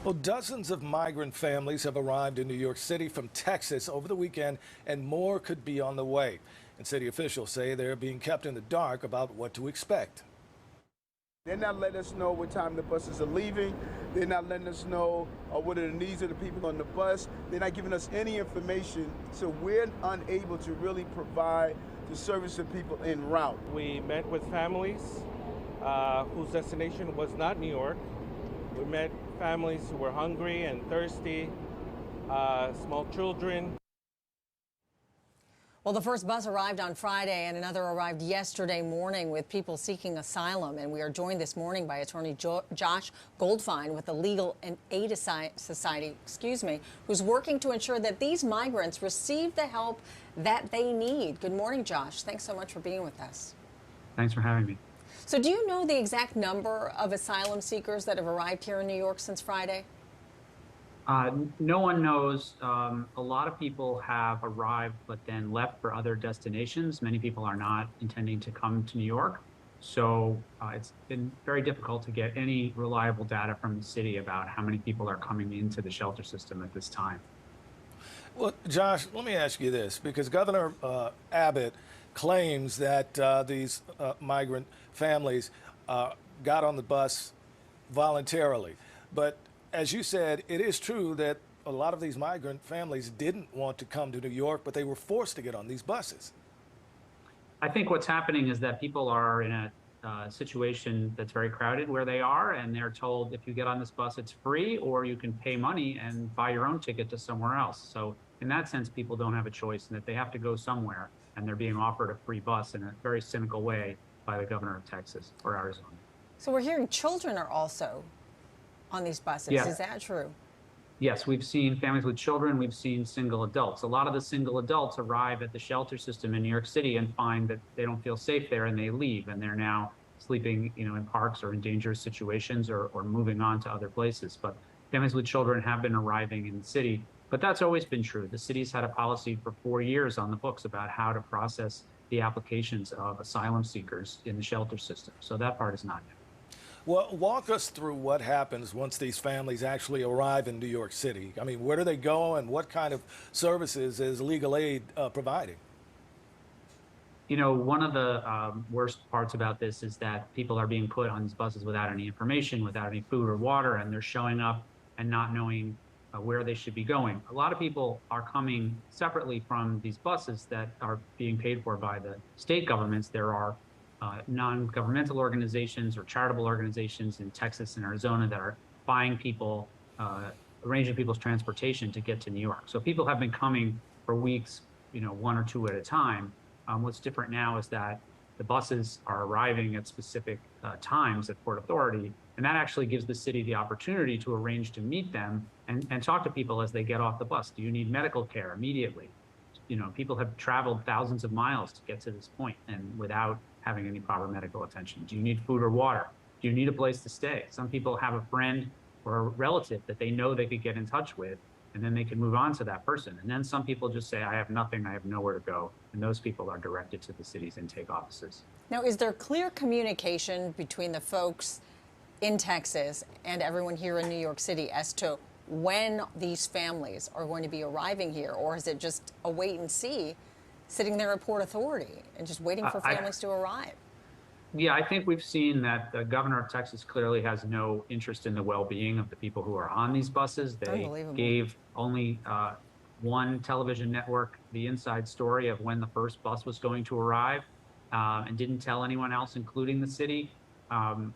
Well, dozens of migrant families have arrived in New York City from Texas over the weekend, and more could be on the way. And city officials say they're being kept in the dark about what to expect. They're not letting us know what time the buses are leaving. They're not letting us know what are the needs of the people on the bus. They're not giving us any information, so we're unable to really provide the service to people en route. We met with families whose destination was not New York. We met families who were hungry and thirsty, small children. Well, the first bus arrived on Friday and another arrived yesterday morning with people seeking asylum. And we are joined this morning by attorney Josh Goldfein with the Legal and Aid Society, who's working to ensure that these migrants receive the help that they need. Good morning, Josh. Thanks so much for being with us. Thanks for having me. So do you know the exact number of asylum seekers that have arrived here in New York since Friday? No one knows. A lot of people have arrived but then left for other destinations. Many people are not intending to come to New York. So it's been very difficult to get any reliable data from the city about how many people are coming into the shelter system at this time. Well, Josh, let me ask you this, because Governor Abbott claims that these migrant families got on the bus voluntarily. But as you said, it is true that a lot of these migrant families didn't want to come to New York, but they were forced to get on these buses. I think what's happening is that people are in a situation that's very crowded where they are, and they're told if you get on this bus, it's free, or you can pay money and buy your own ticket to somewhere else. So in that sense, people don't have a choice, and that they have to go somewhere, and they're being offered a free bus in a very cynical way by the governor of Texas or Arizona. So we're hearing children are also on these buses. Yeah. Is that true? Yes, we've seen families with children. We've seen single adults. A lot of the single adults arrive at the shelter system in New York City and find that they don't feel safe there, and they leave, and they're now sleeping, in parks or in dangerous situations, or moving on to other places. But families with children have been arriving in the city. But that's always been true. The city's had a policy for 4 years on the books about how to process the applications of asylum seekers in the shelter system. So that part is not new. Well, walk us through what happens once these families actually arrive in New York City. I mean, where do they go, and what kind of services is legal aid providing? One of the worst parts about this is that people are being put on these buses without any information, without any food or water, and they're showing up and not knowing where they should be going. A lot of people are coming separately from these buses that are being paid for by the state governments. There are non-governmental organizations or charitable organizations in Texas and Arizona that are buying people, arranging people's transportation to get to New York. So people have been coming for weeks, one or two at a time. What's different now is that the buses are arriving at specific times at Port Authority, and that actually gives the city the opportunity to arrange to meet them and talk to people as they get off the bus. Do you need medical care immediately? People have traveled thousands of miles to get to this point, and without having any proper medical attention. Do you need food or water? Do you need a place to stay? Some people have a friend or a relative that they know they could get in touch with, and then they can move on to that person. And then some people just say, I have nothing, I have nowhere to go. And those people are directed to the city's intake offices. Now, is there clear communication between the folks in Texas and everyone here in New York City as to when these families are going to be arriving here? Or is it just a wait and see, sitting there at Port Authority and just waiting for families to arrive? Yeah, I think we've seen that the governor of Texas clearly has no interest in the well-being of the people who are on these buses. They gave only one television network the inside story of when the first bus was going to arrive, and didn't tell anyone else, including the city.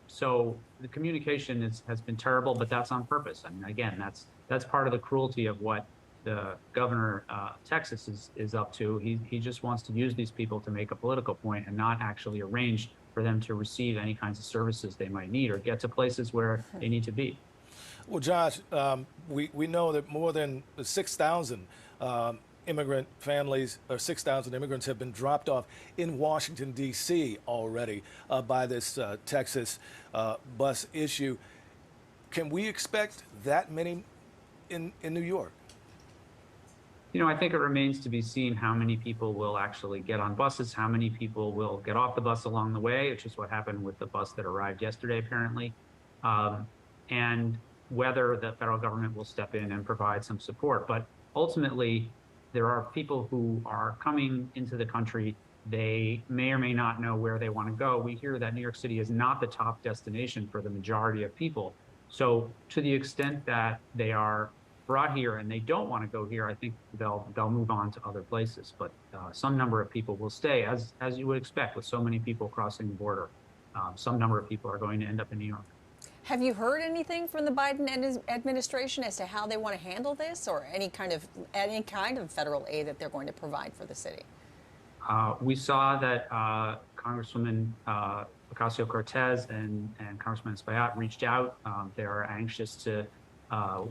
So the communication has been terrible, but that's on purpose. I mean, again, that's part of the cruelty of what the governor of Texas is up to. He just wants to use these people to make a political point and not actually arrange for them to receive any kinds of services they might need or get to places where they need to be. Well, Josh, we know that more than 6,000 immigrant families, or 6,000 immigrants, have been dropped off in Washington, D.C. already by this Texas bus issue. Can we expect that many in New York? I think it remains to be seen how many people will actually get on buses, how many people will get off the bus along the way, which is what happened with the bus that arrived yesterday, apparently. And whether the federal government will step in and provide some support. But ultimately, there are people who are coming into the country. They may or may not know where they want to go. We hear that New York City is not the top destination for the majority of people. So to the extent that they are brought here and they don't want to go here, I think they'll move on to other places. But some number of people will stay, as you would expect with so many people crossing the border. Some number of people are going to end up in New York. Have you heard anything from the Biden administration as to how they want to handle this, or any kind of federal aid that they're going to provide for the city? We saw that Congresswoman Ocasio-Cortez and Congressman Espaillat reached out. They are anxious to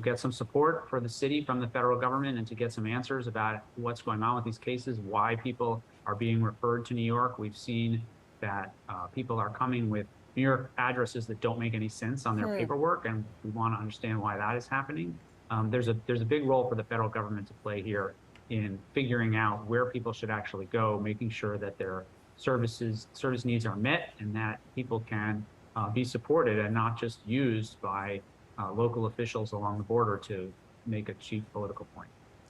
get some support for the city from the federal government and to get some answers about what's going on with these cases, why people are being referred to New York. We've seen that people are coming with New York addresses that don't make any sense on their paperwork, and we want to understand why that is happening. There's a big role for the federal government to play here in figuring out where people should actually go, making sure that their service needs are met, and that people can be supported and not just used by local officials along the border to make a cheap political point.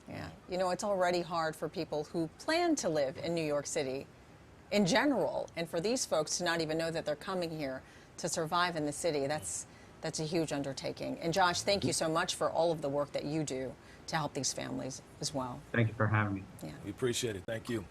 Yeah, you know, it's already hard for people who plan to live in New York City in general, and for these folks to not even know that they're coming here to survive in the city, that's a huge undertaking. And Josh, thank you so much for all of the work that you do to help these families as well. Thank you for having me. Yeah. We appreciate it. Thank you.